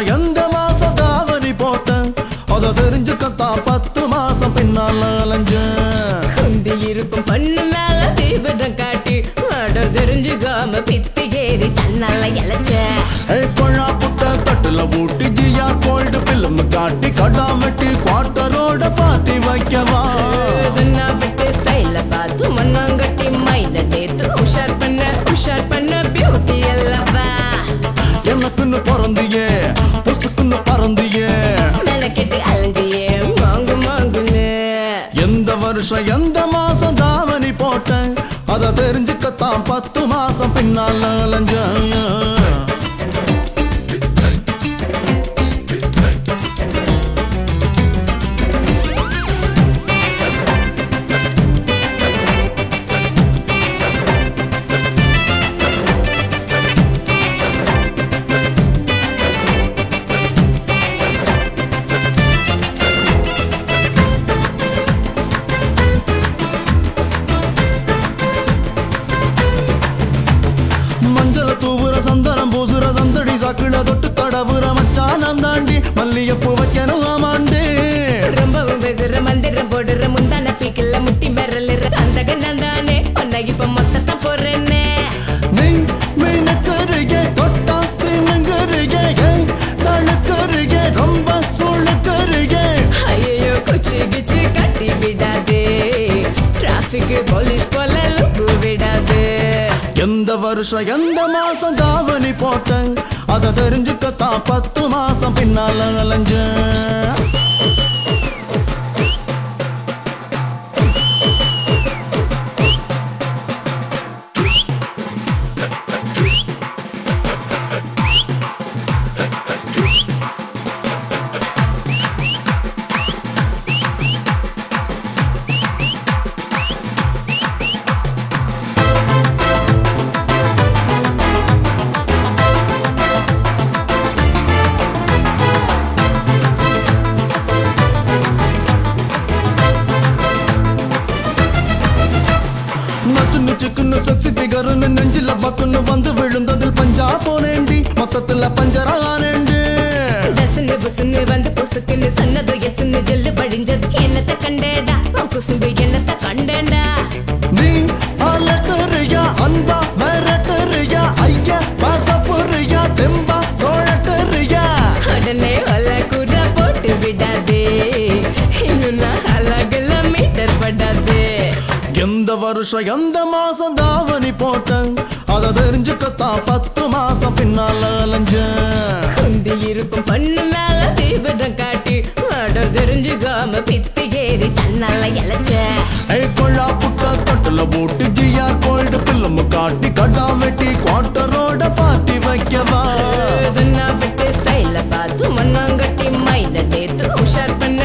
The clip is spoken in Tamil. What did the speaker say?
வருஷம் எந்த மாசம் தாவணி போட்டேன் அத தெரிஞ்சுக்கத்தான் 10 மாசம் பின்னால அலைஞ்சேன். குந்தி இருக்கும் பொண்ணு மேல தீவிரம் காட்டி ஆடர் தெரிஞ்சுக்காம பித்தி ஏறி தன்னால இழைச்ச. கொழா புட்ட தட்டுல ஊட்டி ஜியா கோல்டு பில்லும் காட்டி கடாமட்டி குவார்டரோட பாட்டி வைக்கவா. விட்டு ஸ்டைல பார்த்து மண்ணாங்கட்டி மைண்ட நேத்து உஷார் பண்ண பியூட்டி அல்லவா. எனக்குன்னு பிறந்தியே புசுக்குன்னு பறந்தியே மெனக்கெட்டு அலைஞ்சியே மாங்குன்னு. எந்த வருஷம் எந்த மாசம் தாவணி போட்டேன் அத தெரிஞ்சுக்கத்தான் 10 மாசம் பின்னால அலைஞ்சேன். சந்தனம் பூசுற சந்தடி சாக்குல தொட்டு கடவுற மச்சான் தாண்டி மல்லியப்பூ வைக்கணும் ஆமாண்டே. ரொம்பவும் பேசுற மந்திரம் போடுற முந்தான பீக்கல்ல முட்டி பெறலுற அந்த கண்ணானே ஒன்ன இப்ப மொத்தத்தை போடுறேன்னே. மீனக்கருகே தொட்டா சீனங்கருகே தழுக்கருகே ரொம்ப சூழக்கருகே. ஐயோ குச்சி கிச்சி கட்டி விடாதே டிராபிக் போலீஸ் போல லுக்கு விடாது. எந்த வருஷம் எந்த மாசம் தாவணி போட்டேன் அத தெரிஞ்சுக்கத்தான் 10 மாசம் பின்னால அலைஞ்சேன். சிக்குன்னு செக்ஸி பிகர்னு நெஞ்சில பக்குன்னு வந்து விழுந்ததில் பஞ்சா போனேண்டி மொத்தத்துல பஞ்சரானேண்டி. தசுன்னு புசுன்னு வந்து புசுக்குன்னு சொன்னதோ எசுன்னு ஜெல்லு படிஞ்சது என்னத்த கண்டேடா குசும்பு என்னத்த கண்டேண்டா. நீ அலக்கறியா அன்பா மிரட்டறியா ஐயா பாசப்பொறியா தெம்பா சோழக்கறியா. உடனே ஒல கூட போட்டு விடாதே இன்னும் நான் அழகுல மீட்டர் படாதே. எந்த வருஷம் எந்த மாசம் தாவணி போட்டேன் அத தெரிஞ்சுக்கத்தான் 10 மாசம் பின்னால அலைஞ்சேன். குந்தி இருக்கும் பொண்ணு மேல தீவிரம் காட்டி ஆடர் தெரிஞ்சுக்காம பித்தி ஏறி தன்னால இழைச்ச. கொழா புட்ட தட்டுல போட்டு ஜியா கோல்டு பில்லும் காட்டி கடா வெட்டி குவார்டரோட பாட்டி வைக்கவா. விட்டு ஸ்டைல பார்த்து மண்ணாங்கட்டி மைண்ட நேத்து உஷார் பண்ண